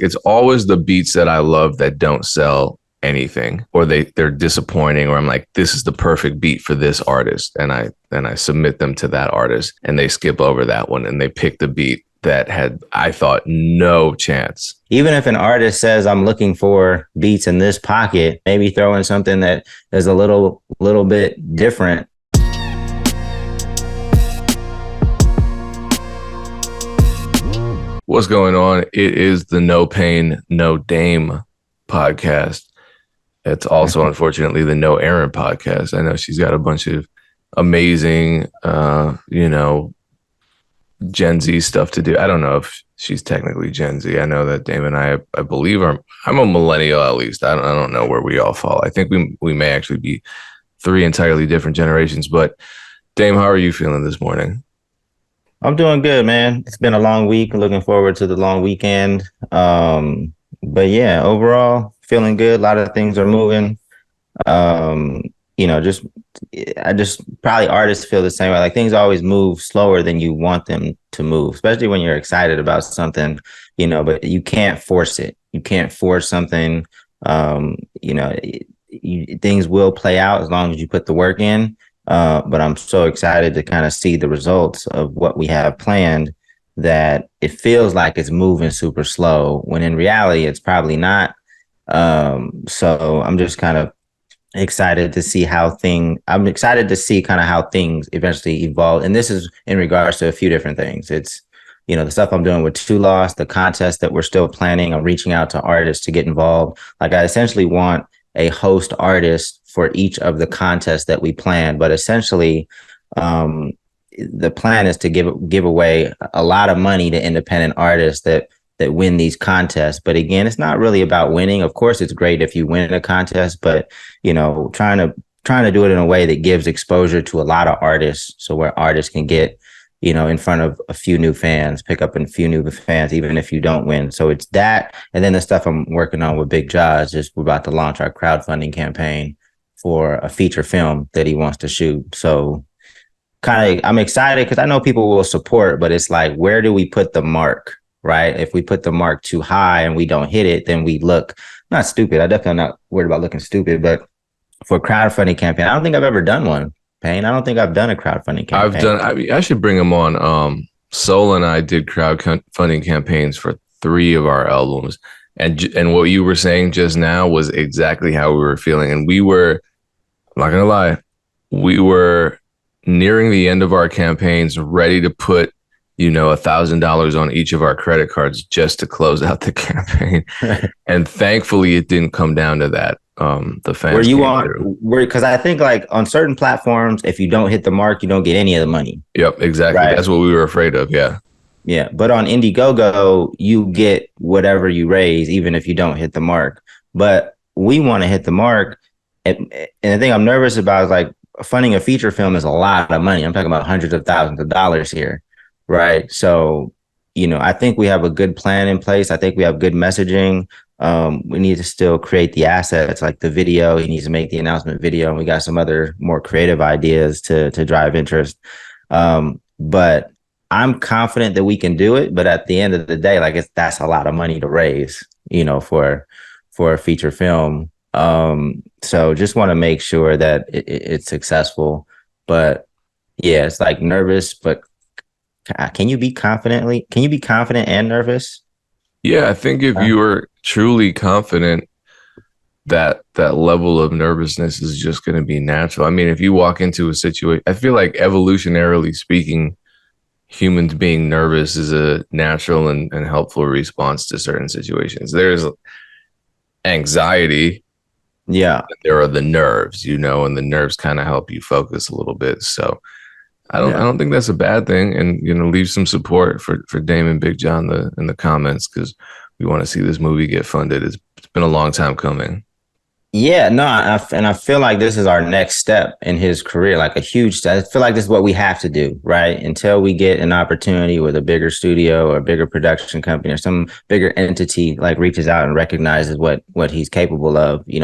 it's always the beats that I love that don't sell anything, or they're disappointing, or I'm like, this is the perfect beat for this artist, and I submit them to that artist and they skip over that one and they pick the beat that had, I thought, no chance. Even if an artist says, I'm looking for beats in this pocket, maybe throw in something that is a little bit different. What's going on? It is the No Pain, No Dame podcast. It's also, unfortunately, the No Aaron podcast. I know she's got a bunch of amazing, Gen Z stuff to do. I don't know if she's technically Gen Z. I know that Dame and I believe I'm a millennial at least. I don't know where we all fall. I think we may actually be three entirely different generations. But Dame, how are you feeling this morning? I'm doing good, man. It's been a long week. Looking forward to the long weekend. But yeah, overall, feeling good. A lot of things are moving. I just probably artists feel the same way. Like things always move slower than you want them to move, especially when you're excited about something, but you can't force it. You can't force something. Things will play out as long as you put the work in. But I'm so excited to kind of see the results of what we have planned, that it feels like it's moving super slow when in reality it's probably not. So I'm just kind of excited to see how things eventually evolve. And this is in regards to a few different things. It's, the stuff I'm doing with Two Lost, the contest that we're still planning. I'm reaching out to artists to get involved. Like I essentially want a host artist for each of the contests that we plan, but essentially, the plan is to give away a lot of money to independent artists that win these contests. But again, it's not really about winning. Of course, it's great if you win a contest, but trying to do it in a way that gives exposure to a lot of artists, so where artists can get in front of a few new fans, pick up a few new fans, even if you don't win. So it's that, and then the stuff I'm working on with Big Jaws. Just we're about to launch our crowdfunding campaign for a feature film that he wants to shoot. So I'm excited because I know people will support, but it's like, where do we put the mark, right? If we put the mark too high and we don't hit it, then we look not stupid. I definitely am not worried about looking stupid, but for a crowdfunding campaign, I don't think I've ever done one. Payne, I don't think I've done a crowdfunding campaign. I should bring him on. Sol and I did crowdfunding campaigns for 3 of our albums. And what you were saying just now was exactly how we were feeling. And we were, I'm not going to lie, we were nearing the end of our campaigns, ready to put, $1,000 on each of our credit cards just to close out the campaign. And thankfully, it didn't come down to that. The fans because I think like on certain platforms, if you don't hit the mark, you don't get any of the money. Yep, exactly. Right? That's what we were afraid of. Yeah. But on Indiegogo, you get whatever you raise, even if you don't hit the mark. But we want to hit the mark. And the thing I'm nervous about is like funding a feature film is a lot of money. I'm talking about hundreds of thousands of dollars here. Right. So, I think we have a good plan in place. I think we have good messaging. We need to still create the assets, like the video. He needs to make the announcement video. And we got some other more creative ideas to drive interest. But I'm confident that we can do it. But at the end of the day, like that's a lot of money to raise, for a feature film. So just want to make sure that it's successful. But yeah, it's like nervous, but can you be confident and nervous? Yeah, I think if you are truly confident, that level of nervousness is just going to be natural. I mean, if you walk into a situation, I feel like evolutionarily speaking, humans being nervous is a natural and helpful response to certain situations. There's anxiety. Yeah. There are the nerves, and the nerves kind of help you focus a little bit. So I don't think that's a bad thing. And, leave some support for Dame and Big John in the comments, because we want to see this movie get funded. It's been a long time coming. Yeah, no, and I feel like this is our next step in his career, like a huge step. I feel like this is what we have to do, right? Until we get an opportunity with a bigger studio or a bigger production company or some bigger entity like reaches out and recognizes what he's capable of. You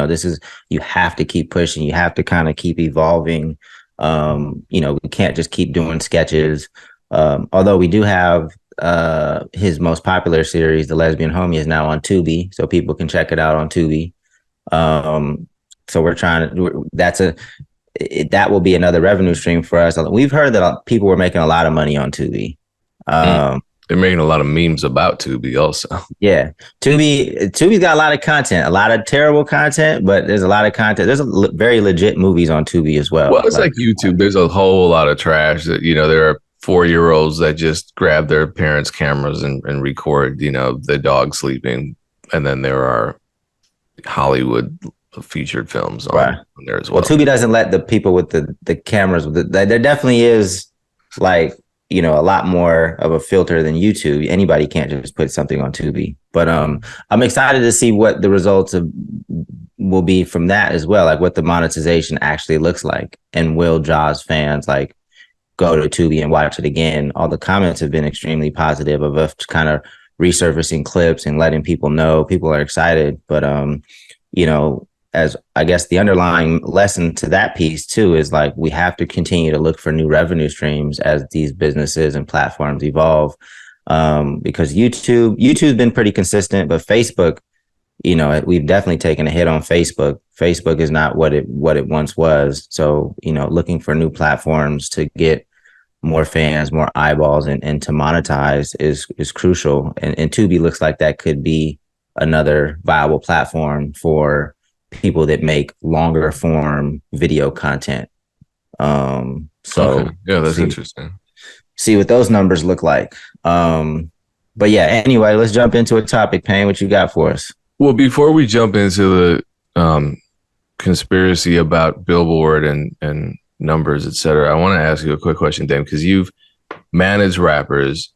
have to keep pushing. You have to kind of keep evolving. We can't just keep doing sketches. Although we do have his most popular series, The Lesbian Homie, is now on Tubi, so people can check it out on Tubi. So we're trying to. That will be another revenue stream for us. We've heard that people were making a lot of money on Tubi. They're making a lot of memes about Tubi also. Yeah, Tubi's got a lot of content, a lot of terrible content, but there's a lot of content. There's very legit movies on Tubi as well. Well, it's like YouTube. There's a whole lot of trash that, there are 4-year-olds that just grab their parents' cameras and record, the dog sleeping. And then there are Hollywood featured films on there as well. Well, Tubi doesn't let the people with the cameras. There definitely is like, a lot more of a filter than YouTube. Anybody can't just put something on Tubi. But I'm excited to see what the results will be from that as well, like what the monetization actually looks like. And will Jaws fans like go to Tubi and watch it again? All the comments have been extremely positive of us kind of resurfacing clips and letting people know. People are excited. But, as I guess the underlying lesson to that piece too is like we have to continue to look for new revenue streams as these businesses and platforms evolve, because YouTube's been pretty consistent, but Facebook, we've definitely taken a hit on Facebook. Facebook is not what it once was. So looking for new platforms to get more fans, more eyeballs, and to monetize is crucial. And Tubi looks like that could be another viable platform for people that make longer form video content. So okay. Yeah, that's interesting. See what those numbers look like. But yeah, anyway, let's jump into a topic. Payne, what you got for us? Well, before we jump into the conspiracy about Billboard and numbers, et cetera, I want to ask you a quick question, Dan, because you've managed rappers,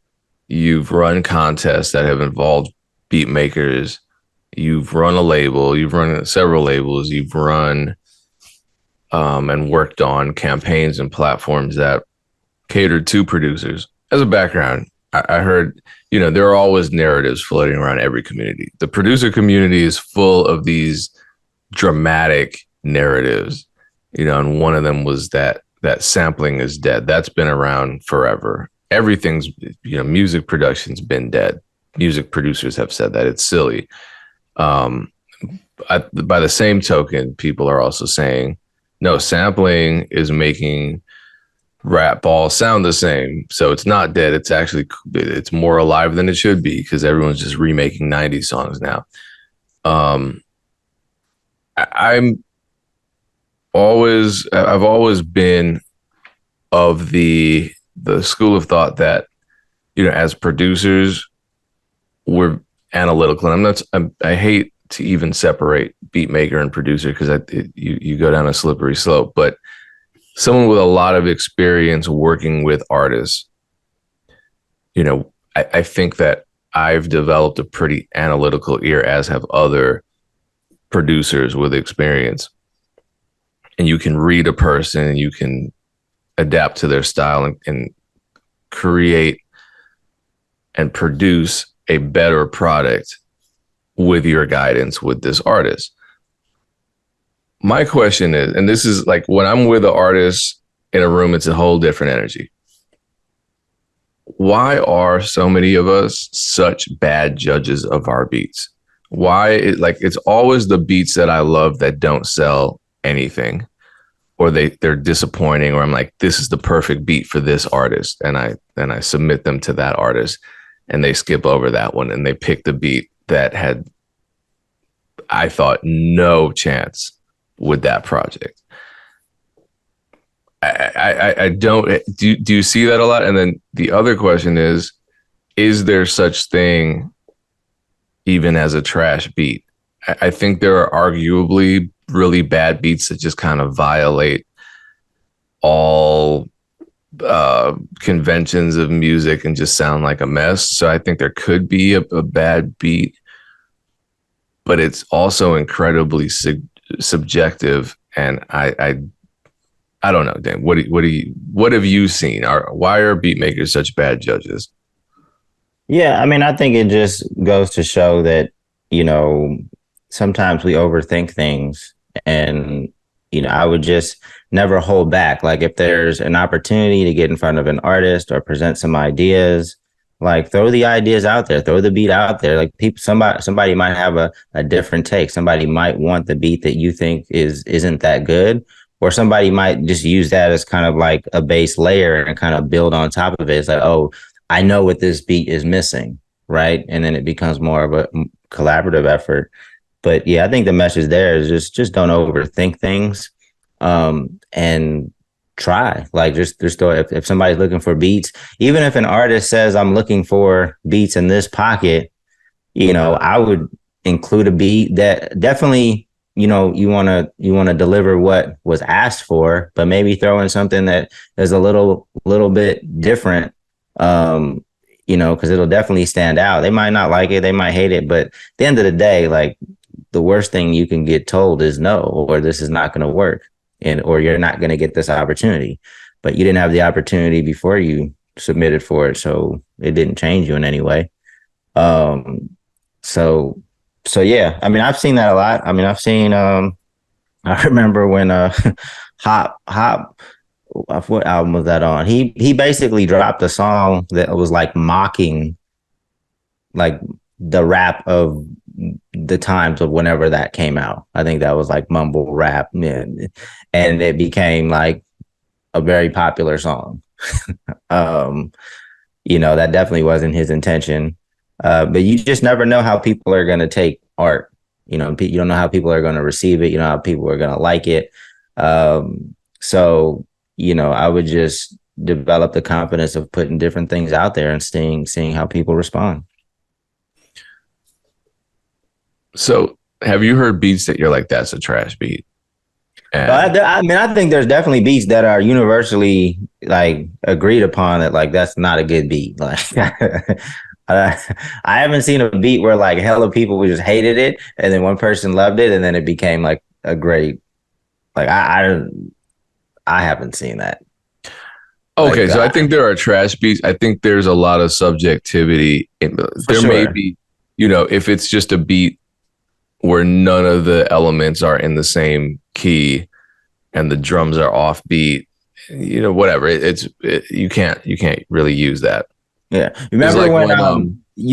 you've run contests that have involved beat makers, you've run a label, you've run several labels, you've run and worked on campaigns and platforms that catered to producers. As a background, I heard, there are always narratives floating around every community. The producer community is full of these dramatic narratives, and one of them was that sampling is dead. That's been around forever. Everything's, music production's been dead. Music producers have said that it's silly. By the same token, people are also saying, no, sampling is making rap all sound the same. So it's not dead. It's more alive than it should be because everyone's just remaking 90s songs now. I've always been of the school of thought that, as producers, we're analytical. And I hate to even separate beat maker and producer because you go down a slippery slope, but someone with a lot of experience working with artists, I think that I've developed a pretty analytical ear, as have other producers with experience. And you can read a person and you can adapt to their style and create and produce a better product with your guidance with this artist. My question is, and this is like when I'm with an artist in a room, it's a whole different energy. Why are so many of us such bad judges of our beats? It's always the beats that I love that don't sell anything, or they're disappointing, or I'm like, this is the perfect beat for this artist, and I submit them to that artist, and they skip over that one and they pick the beat that had, I thought, no chance with that project. I don't do you see that a lot? And then the other question is there such thing even as a trash beat? I think there are arguably really bad beats that just kind of violate all conventions of music and just sound like a mess. So I think there could be a bad beat, but it's also incredibly subjective. And I don't know, Dan. What have you seen? Why are beat makers such bad judges? Yeah, I mean, I think it just goes to show that, sometimes we overthink things, and, I would just never hold back. Like if there's an opportunity to get in front of an artist or present some ideas, Like throw the ideas out there, throw the beat out there. Like people, somebody might have a different take. Somebody might want the beat that you think isn't that good, or somebody might just use that as kind of like a base layer and kind of build on top of it. It's like, oh, I know what this beat is missing, right? And then it becomes more of a collaborative effort. But yeah, I think the message there is just don't overthink things, and try. Like just if somebody's looking for beats, even if an artist says I'm looking for beats in this pocket, I would include a beat that definitely, you want to deliver what was asked for, but maybe throw in something that is a little bit different. Because it'll definitely stand out. They might not like it, they might hate it, but at the end of the day, like the worst thing you can get told is no, or this is not going to work, or you're not going to get this opportunity. But you didn't have the opportunity before you submitted for it, so it didn't change you in any way. So yeah, I mean, I've seen that a lot. I mean, I've seen. I remember when Hop, what album was that on? He basically dropped a song that was like mocking, like the rap of the times of whenever that came out. I think that was like mumble rap, and it became like a very popular song. That definitely wasn't his intention. But you just never know how people are going to take art. You don't know how people are going to receive it. You know how people are going to like it. So, I would just develop the confidence of putting different things out there and seeing how people respond. So have you heard beats that you're like, that's a trash beat? I think there's definitely beats that are universally like agreed upon that like that's not a good beat. Like I haven't seen a beat where like hella people just hated it and then one person loved it and then it became like a great, like I haven't seen that. Okay, so I think there are trash beats. I think there's a lot of subjectivity. There may be, if it's just a beat where none of the elements are in the same key and the drums are offbeat, whatever. You can't really use that. Yeah. You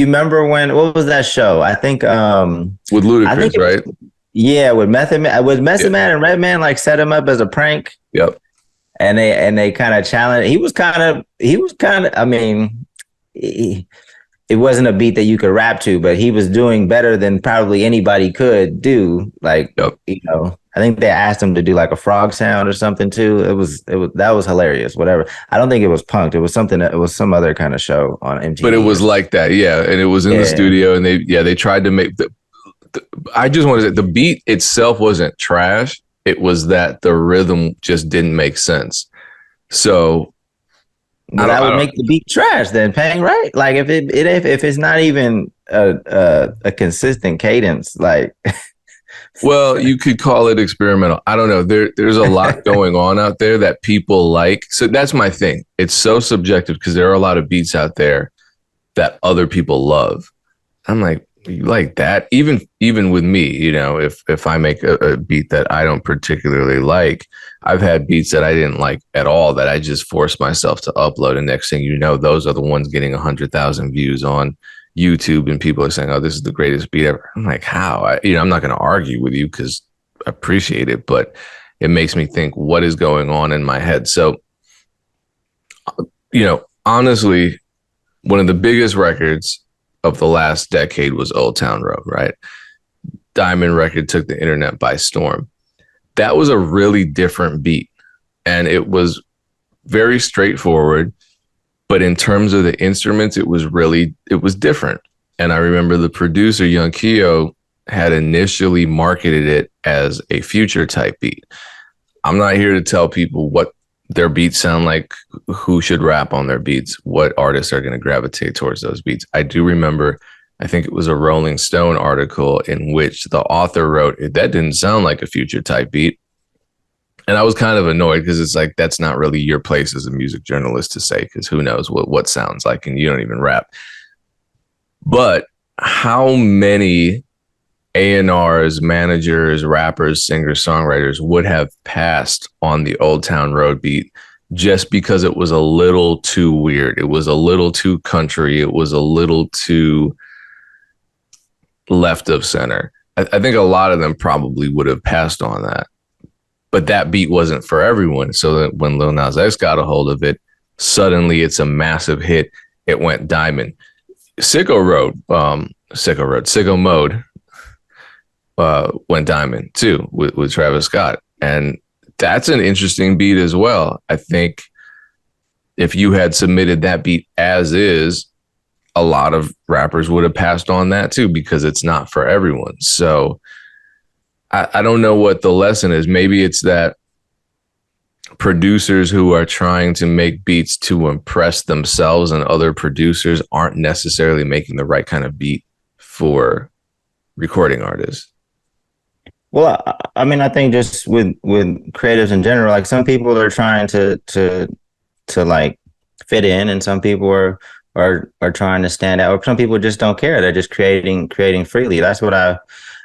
remember when what was that show? I think with Ludacris, right? Yeah, with Method Man and Redman like set him up as a prank. Yep. And they kind of challenged. He was kind of. I mean, it wasn't a beat that you could rap to, but he was doing better than probably anybody could do. Like, yep. I think they asked him to do like a frog sound or something too. That was hilarious. Whatever. I don't think it was Punk'd. It was something. It was some other kind of show on MTV. But it was like that, yeah. And it was in the studio, and they tried to make I just want to say the beat itself wasn't trash. It was that the rhythm just didn't make sense. So that would make the beat trash then, Pang, right? Like if it's not even a consistent cadence, like well, you could call it experimental. I don't know. There's a lot going on out there that people like. So that's my thing. It's so subjective because there are a lot of beats out there that other people love. I'm like, you like that? Even with me, if I make a beat that I don't particularly like, I've had beats that I didn't like at all that I just forced myself to upload. And next thing you know, those are the ones getting 100,000 views on YouTube, and people are saying, "Oh, this is the greatest beat ever." I'm like, how? I'm not going to argue with you because I appreciate it, but it makes me think, what is going on in my head? So, honestly, one of the biggest records of the last decade was Old Town Road, right? Diamond record took the internet by storm. That was a really different beat, and it was very straightforward. But in terms of the instruments, it was different. And I remember the producer, Young Keo, had initially marketed it as a Future type beat. I'm not here to tell people what their beats sound like, who should rap on their beats, what artists are going to gravitate towards those beats. I do remember, I think it was a Rolling Stone article in which the author wrote, that didn't sound like a Future type beat. And I was kind of annoyed because it's like, that's not really your place as a music journalist to say, because who knows what sounds like, and you don't even rap. But how many A&Rs, managers, rappers, singers, songwriters would have passed on the Old Town Road beat just because it was a little too weird. It was a little too country. It was a little too left of center. I think a lot of them probably would have passed on that. But that beat wasn't for everyone. So that when Lil Nas X got a hold of it, suddenly it's a massive hit. It went diamond. Sicko Mode went diamond too with Travis Scott. And that's an interesting beat as well. I think if you had submitted that beat as is, a lot of rappers would have passed on that too, because it's not for everyone. So I don't know what the lesson is. Maybe it's that producers who are trying to make beats to impress themselves and other producers aren't necessarily making the right kind of beat for recording artists. Well, I mean, I think just with creatives in general, like some people are trying to like fit in, and some people are trying to stand out, or some people just don't care. They're just creating freely. That's what I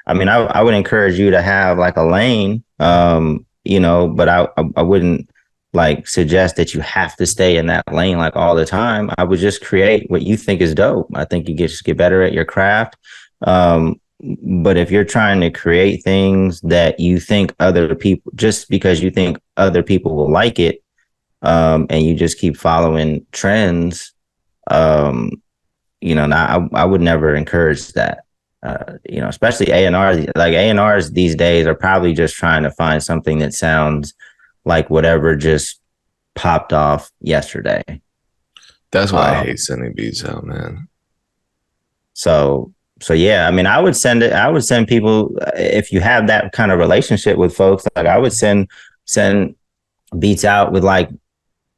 would encourage you to have like a lane, but I wouldn't like suggest that you have to stay in that lane like all the time. I would just create what you think is dope. I think you just get better at your craft. But if you're trying to create things that you think other people, just because you think other people will like it, and you just keep following trends, I would never encourage that. Especially A&Rs. Like A&Rs these days are probably just trying to find something that sounds like whatever just popped off yesterday. That's why I hate sending beats out, man. So yeah, I mean, I would send people, if you have that kind of relationship with folks, like I would send beats out with like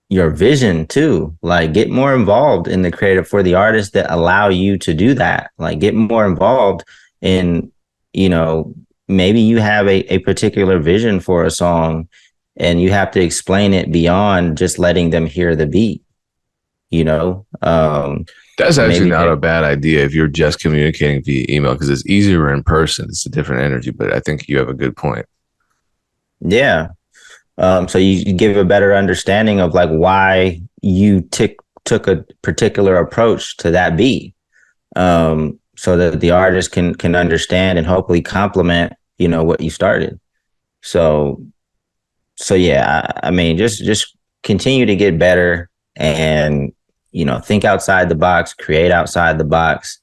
your vision too. Like get more involved in the creative for the artists that allow you to do that. Like get more involved in, maybe you have a particular vision for a song and you have to explain it beyond just letting them hear the beat, That's actually not a bad idea if you're just communicating via email, because it's easier in person. It's a different energy, but I think you have a good point. Yeah. So you give a better understanding of like why you took a particular approach to that beat, so that the artist can understand and hopefully complement, what you started. So yeah, I mean, just continue to get better and, think outside the box, create outside the box.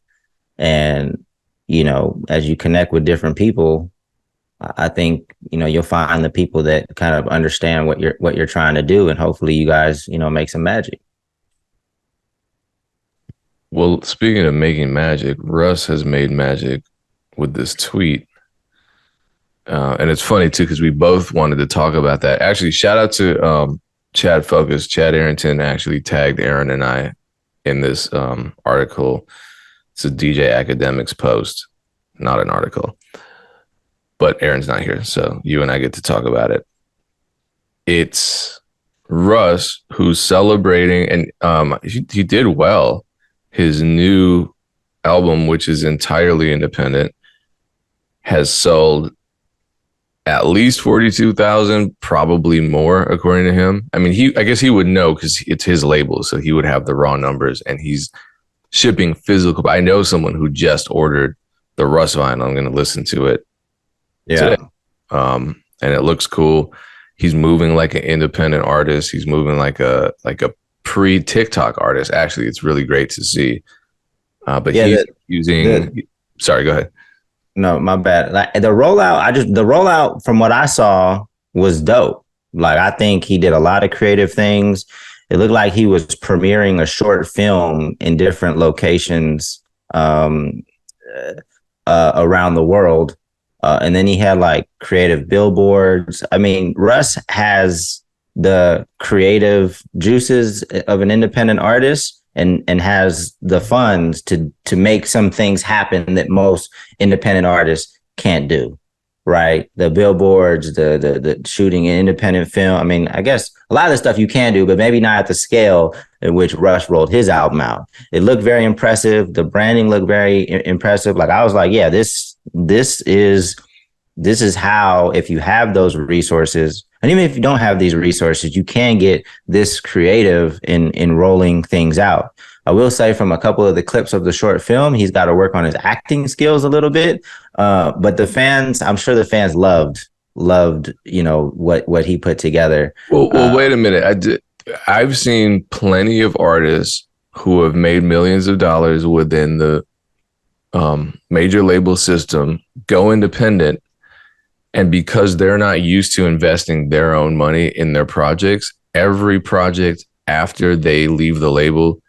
And, as you connect with different people, I think, you'll find the people that kind of understand what you're trying to do. And hopefully you guys, make some magic. Well, speaking of making magic, Russ has made magic with this tweet. And it's funny too, because we both wanted to talk about that. Actually, shout out to Chad Focus. Chad Arrington actually tagged Aaron and I in this article. It's a DJ Academics post, not an article. But Aaron's not here, so you and I get to talk about it. It's Russ who's celebrating, and he did well. His new album, which is entirely independent, has sold at least 42,000, probably more, according to him. I mean, I guess he would know because it's his label, so he would have the raw numbers, and he's shipping physical. I know someone who just ordered the Russ vinyl. I'm going to listen to it today. And it looks cool. He's moving like an independent artist. He's moving like a pre-TikTok artist. Actually, it's really great to see. But yeah, he's using. Sorry, go ahead. No, my bad. Like the rollout from what I saw was dope. Like I think he did a lot of creative things. It looked like he was premiering a short film in different locations around the world. And then he had like creative billboards. I mean, Russ has the creative juices of an independent artist and has the funds to make some things happen that most independent artists can't do. Right. The billboards, the shooting an independent film. I mean, I guess a lot of the stuff you can do, but maybe not at the scale in which Russ rolled his album out. It looked very impressive. The branding looked very impressive. Like I was like, yeah, this is how, if you have those resources, And even if you don't have these resources, you can get this creative in rolling things out. I will say from a couple of the clips of the short film, he's got to work on his acting skills a little bit. But the fans, I'm sure the fans loved, what he put together. Well, wait a minute. I've seen plenty of artists who have made millions of dollars within the major label system go independent, and because they're not used to investing their own money in their projects, every project after they leave the label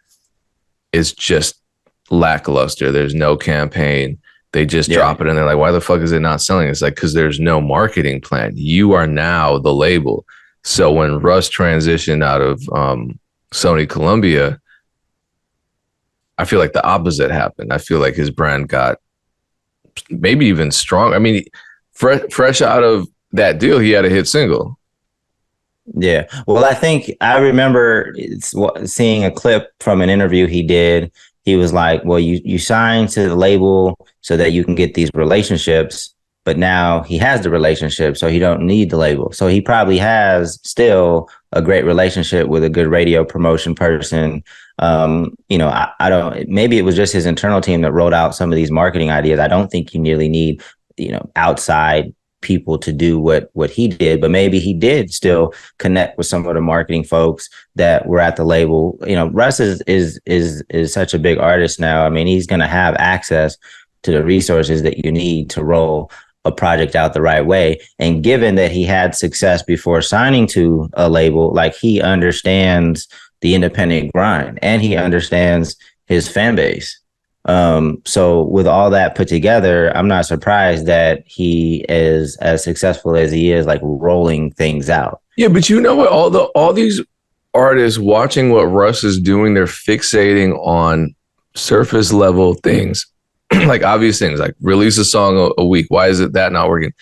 is just lackluster. There's no campaign. They just drop it and they're like, why the fuck is it not selling? It's like, because there's no marketing plan. You are now the label. So when Russ transitioned out of Sony Columbia, I feel like the opposite happened. I feel like his brand got maybe even strong. I mean, fresh out of that deal, he had a hit single. Yeah. Well, I think I remember seeing a clip from an interview he did. He was like, well, you signed to the label so that you can get these relationships, but now he has the relationship, so he don't need the label. So he probably has still a great relationship with a good radio promotion person. I don't, maybe it was just his internal team that rolled out some of these marketing ideas. I don't think you nearly need, outside people to do what he did, but maybe he did still connect with some of the marketing folks that were at the label. Russ is such a big artist now. I mean, he's going to have access to the resources that you need to roll a project out the right way. And given that he had success before signing to a label, like, he understands the independent grind and he understands his fan base. So with all that put together, I'm not surprised that he is as successful as he is, like, rolling things out. Yeah, but you know what? All these artists watching what Russ is doing, they're fixating on surface level things, like obvious things, like release a song a week. Why is it that not working?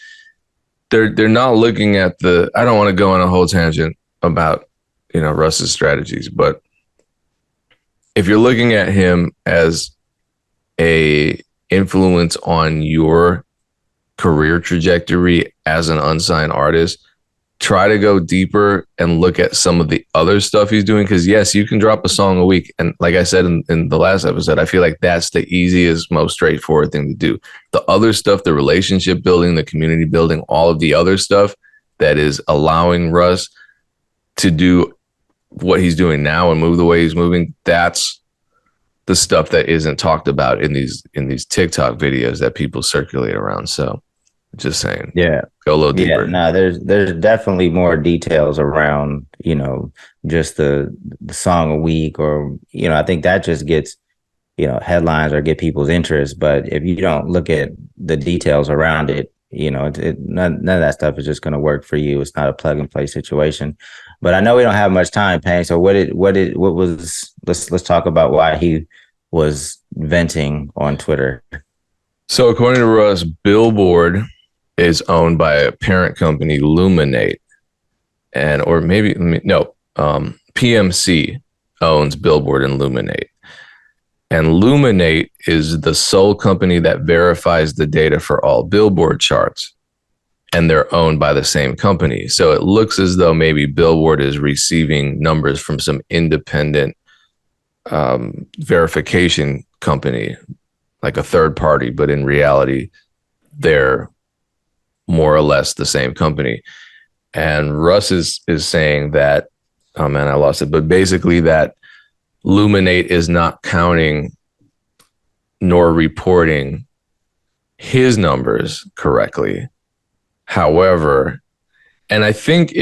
They're not looking at I don't want to go on a whole tangent about Russ's strategies, but if you're looking at him as a influence on your career trajectory as an unsigned artist, try to go deeper and look at some of the other stuff he's doing. Because yes, you can drop a song a week, and like I said in the last episode, I feel like that's the easiest, most straightforward thing to do. The other stuff, the relationship building, the community building, all of the other stuff that is allowing Russ to do what he's doing now and move the way he's moving, that's the stuff that isn't talked about in these TikTok videos that people circulate around. So just saying, go a little deeper. Yeah, no, there's definitely more details around, just the song a week, or, I think that just gets, headlines or get people's interest. But if you don't look at the details around it, none of that stuff is just going to work for you. It's not a plug and play situation. But I know we don't have much time, Payne. So let's talk about why he was venting on Twitter. So according to Russ, Billboard is owned by a parent company, Luminate, PMC owns Billboard and Luminate. And Luminate is the sole company that verifies the data for all Billboard charts, and they're owned by the same company. So it looks as though maybe Billboard is receiving numbers from some independent verification company, like a third party, but in reality, they're more or less the same company. And Russ is saying that, oh man, I lost it, but basically that Luminate is not counting nor reporting his numbers correctly. However, and I think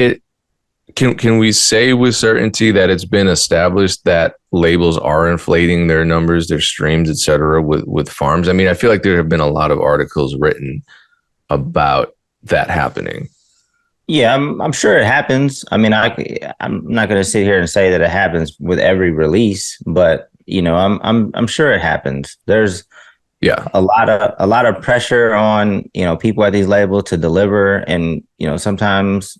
can we say with certainty that it's been established that labels are inflating their numbers, their streams, et cetera, with farms? I mean, I feel like there have been a lot of articles written about that happening. Yeah, I'm sure it happens. I mean, I'm not going to sit here and say that it happens with every release, but I'm sure it happens. There's a lot of pressure on people at these labels to deliver, and sometimes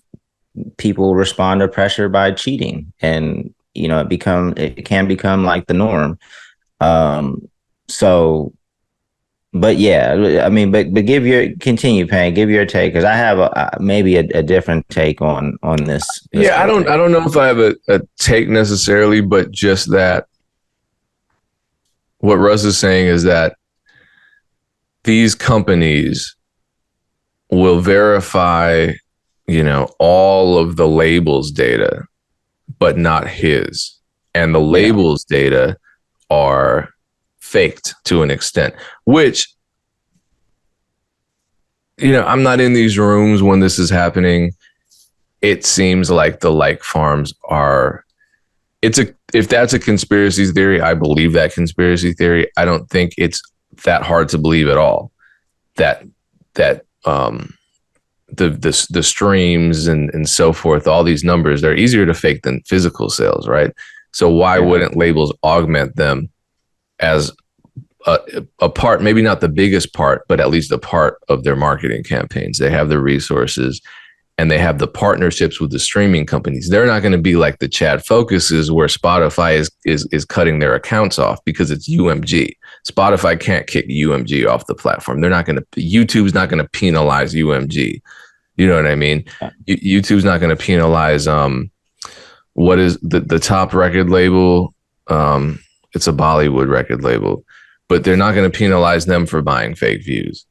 people respond to pressure by cheating, and it can become like the norm. So But yeah, I mean, but continue, Payne, give your take, because I have maybe a different take on this Yeah, whole thing. I don't know if I have a take necessarily, but just that what Russ is saying is that these companies will verify, all of the labels data, but not his. And the Yeah, labels data are faked to an extent, which, I'm not in these rooms when this is happening. It seems like the like farms are, if that's a conspiracy theory, I believe that conspiracy theory. I don't think it's that hard to believe at all that that the streams and so forth, all these numbers, they're easier to fake than physical sales, right? So why yeah, wouldn't labels augment them as a part, maybe not the biggest part, but at least a part of their marketing campaigns? They have the resources and they have the partnerships with the streaming companies. They're not going to be like the Chad Focuses where Spotify is cutting their accounts off because it's UMG. Spotify can't kick UMG off the platform. YouTube's not going to penalize UMG. You know what I mean? yeah. YouTube's not going to penalize what is the top record label. It's a Bollywood record label, but they're not going to penalize them for buying fake views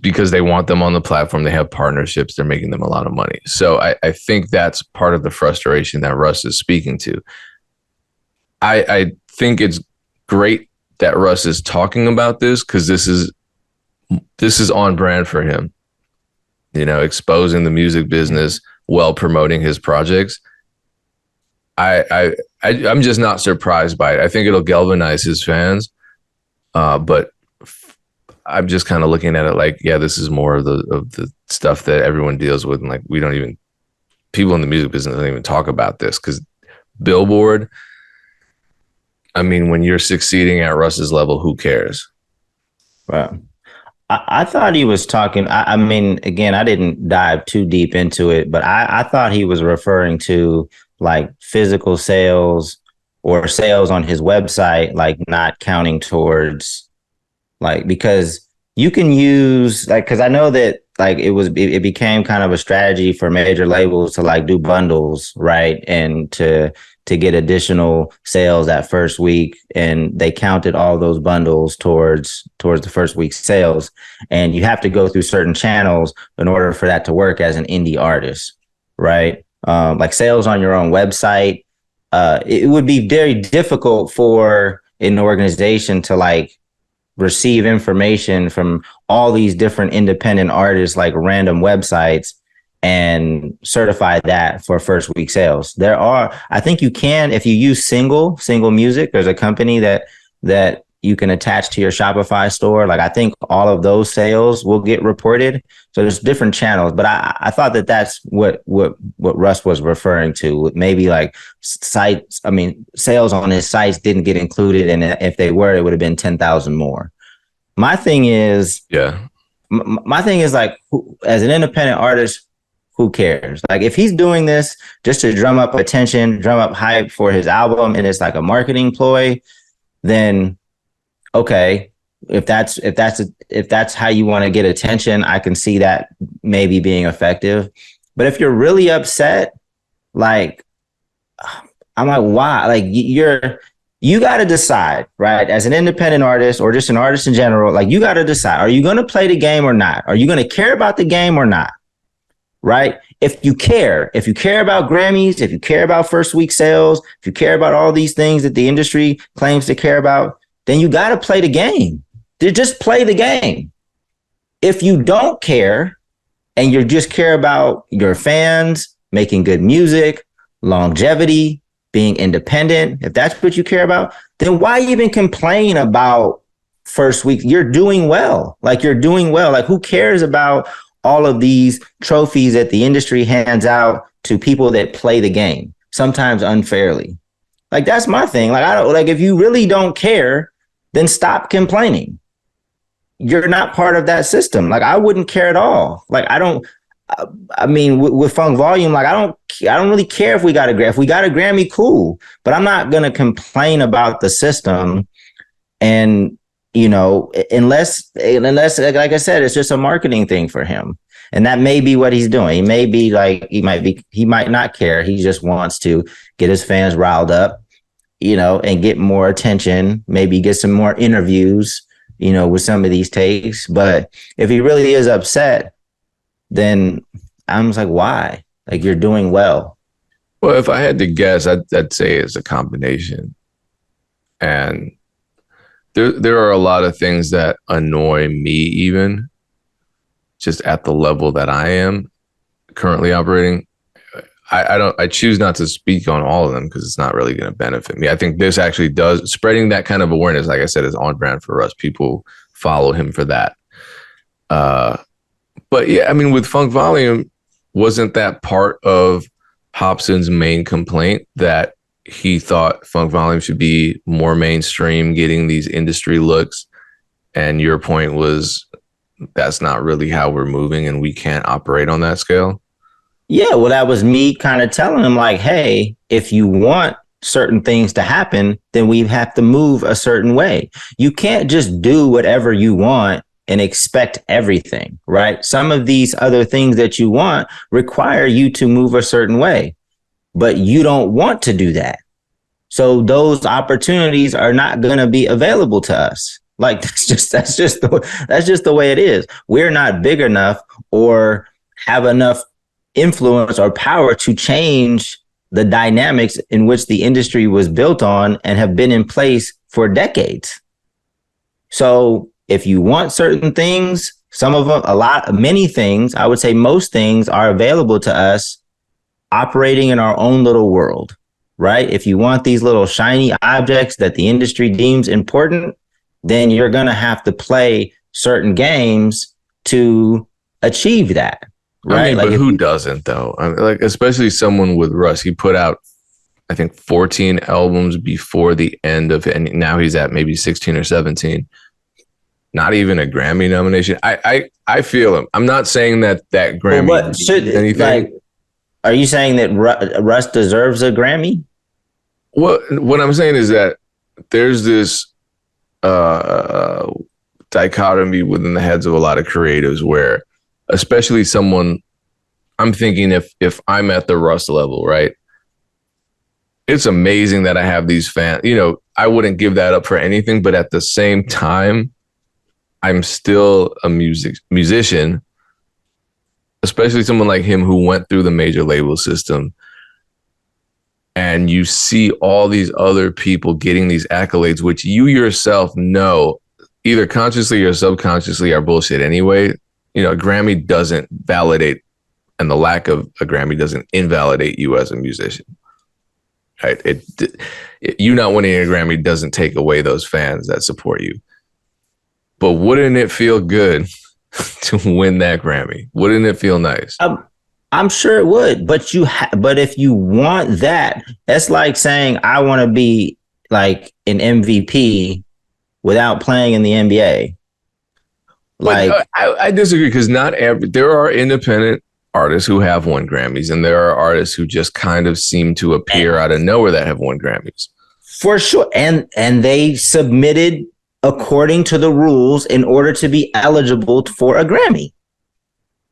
because they want them on the platform. They have partnerships. They're making them a lot of money. So I think that's part of the frustration that Russ is speaking to. I think it's great that Russ is talking about this because this is on brand for him. Exposing the music business while promoting his projects. I'm just not surprised by it. I think it'll galvanize his fans, but I'm just kind of looking at it like, yeah, this is more of the stuff that everyone deals with, and like people in the music business don't even talk about this because Billboard. I mean, when you're succeeding at Russ's level, who cares? Well, I thought he was talking. I mean, again, I didn't dive too deep into it, but I thought he was referring to like physical sales or sales on his website, like not counting towards like, because you can use like, because I know that like it became kind of a strategy for major labels to like do bundles, right? And to get additional sales that first week, and they counted all those bundles towards the first week's sales. And you have to go through certain channels in order for that to work as an indie artist, right? Like sales on your own website, it would be very difficult for an organization to like receive information from all these different independent artists, like random websites, and certify that for first week sales. I think you can, if you use single music, there's a company that you can attach to your Shopify store. Like I think all of those sales will get reported. So there's different channels, but I thought that that's what Russ was referring to. Maybe like sites, I mean, sales on his sites didn't get included. And if they were, it would have been 10,000 more. My thing is like, as an independent artist, who cares? Like if he's doing this just to drum up attention, drum up hype for his album, and it's like a marketing ploy, then okay. If that's how you want to get attention, I can see that maybe being effective. But if you're really upset, like I'm like, why? Like you got to decide, right? As an independent artist or just an artist in general, like you got to decide, are you going to play the game or not? Are you going to care about the game or not? Right? If you care about Grammys, if you care about first week sales, if you care about all these things that the industry claims to care about, then you got to play the game. Just play the game. If you don't care and you just care about your fans, making good music, longevity, being independent, if that's what you care about, then why even complain about first week? You're doing well. Like who cares about all of these trophies that the industry hands out to people that play the game, sometimes unfairly? Like, that's my thing. Like, if you really don't care, then stop complaining. You're not part of that system. Like, I wouldn't care at all. Like, I mean, with Funk Volume, like, I don't really care if we got a Grammy, cool. But I'm not going to complain about the system and unless like I said, it's just a marketing thing for him. And that may be what he's doing. He may be like, he might not care. He just wants to get his fans riled up, and get more attention, maybe get some more interviews, with some of these takes. But if he really is upset, then I'm just like, why? Like, you're doing well. Well, if I had to guess, I'd say it's a combination. And there are a lot of things that annoy me, even just at the level that I am currently operating. I choose not to speak on all of them because it's not really going to benefit me. I think this actually does, spreading that kind of awareness, like I said, is on brand for Russ. People follow him for that. But yeah, I mean, with Funk Volume, wasn't that part of Hopsin's main complaint that he thought Funk Volume should be more mainstream, getting these industry looks? And your point was that's not really how we're moving and we can't operate on that scale? Yeah, well, that was me kind of telling him like, hey, if you want certain things to happen, then we have to move a certain way. You can't just do whatever you want and expect everything, right? Some of these other things that you want require you to move a certain way, but you don't want to do that. So those opportunities are not going to be available to us. Like, that's just the way it is. We're not big enough or have enough influence or power to change the dynamics in which the industry was built on and have been in place for decades. So if you want certain things, some of them, many things, I would say most things are available to us operating in our own little world, right? If you want these little shiny objects that the industry deems important, then you're going to have to play certain games to achieve that. Right? I mean, like, but who doesn't though? I mean, like, especially someone with Russ, he put out, I think, 14 albums before the end of it, and now he's at maybe 16 or 17. Not even a Grammy nomination. I feel him. I'm not saying that Grammy what should anything. Like, are you saying that Russ deserves a Grammy? Well, what I'm saying is that there's this dichotomy within the heads of a lot of creatives where, especially someone, I'm thinking if I'm at the Russ level, right? It's amazing that I have these fans. I wouldn't give that up for anything, but at the same time, I'm still a musician, especially someone like him who went through the major label system. And you see all these other people getting these accolades, which you yourself know, either consciously or subconsciously, are bullshit anyway. A Grammy doesn't validate, and the lack of a Grammy doesn't invalidate you as a musician. Right? You not winning a Grammy doesn't take away those fans that support you. But wouldn't it feel good to win that Grammy? Wouldn't it feel nice? I'm sure it would. But but if you want that, that's like saying I want to be like an MVP without playing in the NBA. Like, I disagree, because there are independent artists who have won Grammys, and there are artists who just kind of seem to appear out of nowhere that have won Grammys. For sure. And they submitted according to the rules in order to be eligible for a Grammy.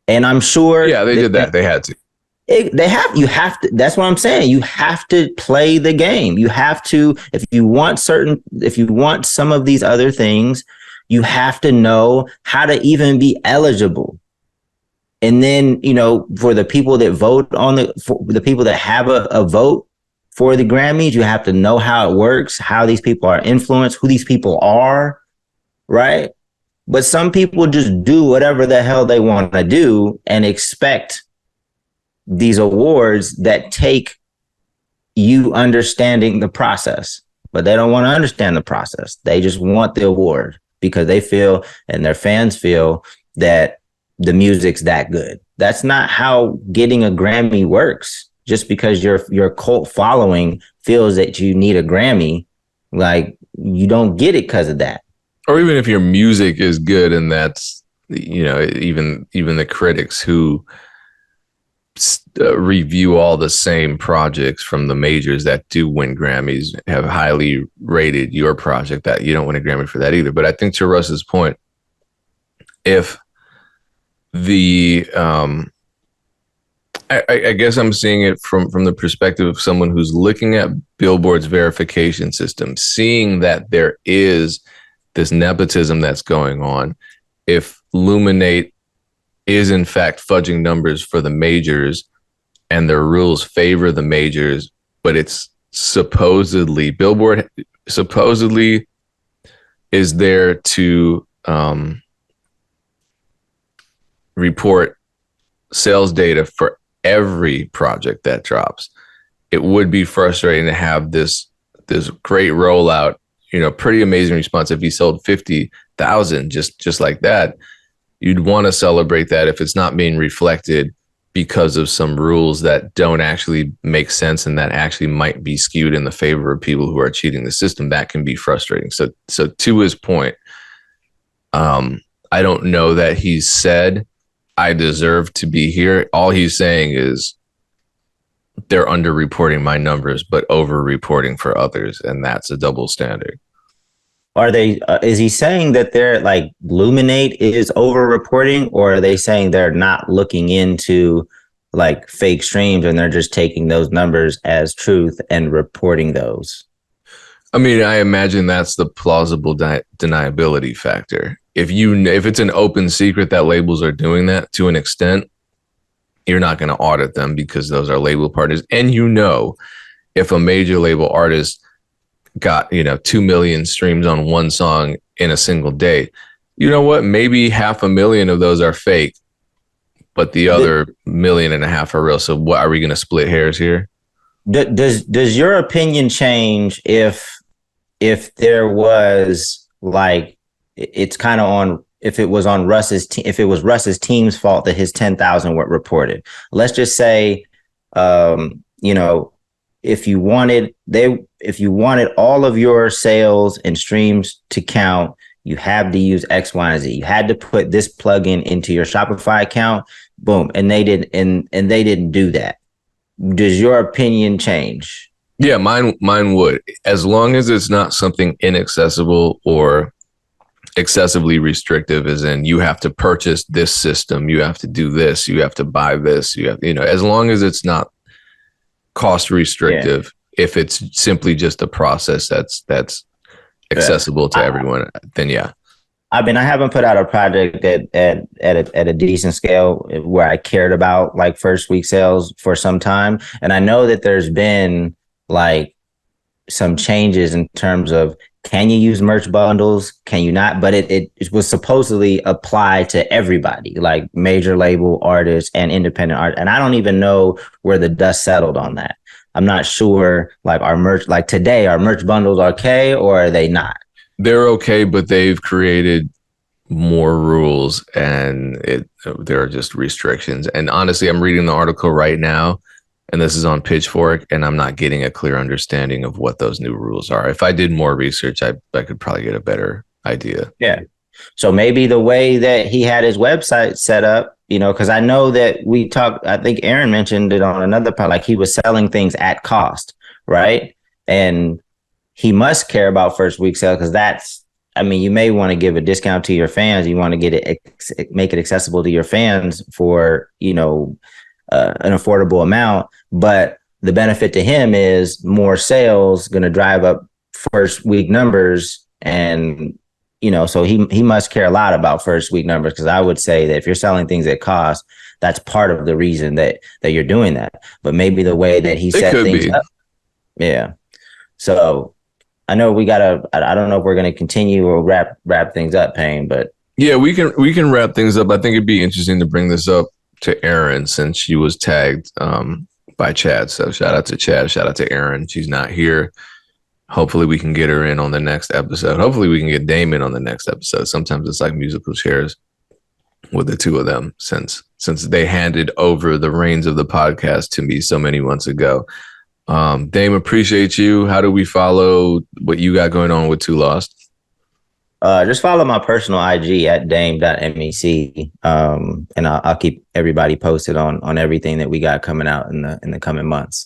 And I'm sure. Yeah, they did that. They had to. You have to. That's what I'm saying. You have to play the game. You have to, if you want some of these other things, you have to know how to even be eligible. And then, for the people that vote for the people that have a vote for the Grammys, you have to know how it works, how these people are influenced, who these people are, right? But some people just do whatever the hell they want to do and expect these awards that take you understanding the process, but they don't want to understand the process. They just want the award because they feel, and their fans feel, that the music's that good. That's not how getting a Grammy works. Just because your cult following feels that you need a Grammy, like, you don't get it because of that. Or even if your music is good, and that's, even the critics who review all the same projects from the majors that do win Grammys, have highly rated your project that you don't win a Grammy for that either. But I think to Russ's point, if the I guess I'm seeing it from the perspective of someone who's looking at Billboard's verification system, seeing that there is this nepotism that's going on. If Luminate is in fact fudging numbers for the majors and their rules favor the majors, but it's supposedly Billboard supposedly is there to report sales data for every project that drops. It would be frustrating to have this great rollout, pretty amazing response. If he sold 50,000 just like that, you'd want to celebrate that. If it's not being reflected because of some rules that don't actually make sense and that actually might be skewed in the favor of people who are cheating the system, that can be frustrating. So to his point, I don't know that he's said I deserve to be here. All he's saying is they're underreporting my numbers, but over-reporting for others, and that's a double standard. Are they? Is he saying that they're like Luminate is over-reporting, or are they saying they're not looking into like fake streams and they're just taking those numbers as truth and reporting those? I mean, I imagine that's the plausible deniability factor. If it's an open secret that labels are doing that to an extent, you're not going to audit them because those are label partners. And if a major label artist got 2 million streams on one song in a single day, you know what? Maybe 500,000 of those are fake, but the other 1.5 million are real. So what, are we going to split hairs here? Does your opinion change if there was like, it's kind of on, if it was Russ's team's fault that his 10,000 weren't reported? Let's just say, if you wanted all of your sales and streams to count, you have to use X, Y, and Z. You had to put this plugin into your Shopify account. Boom. And they didn't do that. Does your opinion change? Yeah, mine would, as long as it's not something inaccessible or excessively restrictive, as in you have to purchase this system, you have to do this, you have to buy this, as long as it's not cost restrictive. Yeah. If it's simply just a process that's accessible to everyone, then yeah. I mean, I haven't put out a project at a decent scale where I cared about like first week sales for some time. And I know that there's been like some changes in terms of, can you use merch bundles? Can you not? But it was supposedly applied to everybody, like major label artists and independent art. And I don't even know where the dust settled on that. I'm not sure, like our merch bundles okay, or are they not? They're okay, but they've created more rules and there are just restrictions. And honestly, I'm reading the article right now, and this is on Pitchfork, and I'm not getting a clear understanding of what those new rules are. If I did more research, I could probably get a better idea. Yeah. So maybe the way that he had his website set up, because I know that we talked, I think Aaron mentioned it on another part, like he was selling things at cost, right? And he must care about first week sale, because you may want to give a discount to your fans. You want to make it accessible to your fans for, an affordable amount. But the benefit to him is more sales, going to drive up first week numbers. And, so he must care a lot about first week numbers, because I would say that if you're selling things at cost, that's part of the reason that you're doing that. But maybe the way that he set things up. Yeah. So I know I don't know if we're going to continue or wrap things up, Payne, but. Yeah, we can wrap things up. I think it'd be interesting to bring this up to Erin, since she was tagged by Chad. So shout out to Chad, shout out to Erin. She's not here. Hopefully we can get her in on the next episode. Hopefully we can get Damon on the next episode. Sometimes it's like musical chairs with the two of them, since they handed over the reins of the podcast to me so many months ago. Dame, appreciate you. How do we follow what you got going on with Too Lost? Just follow my personal IG at dame.mec. And I'll keep everybody posted on everything that we got coming out in the coming months.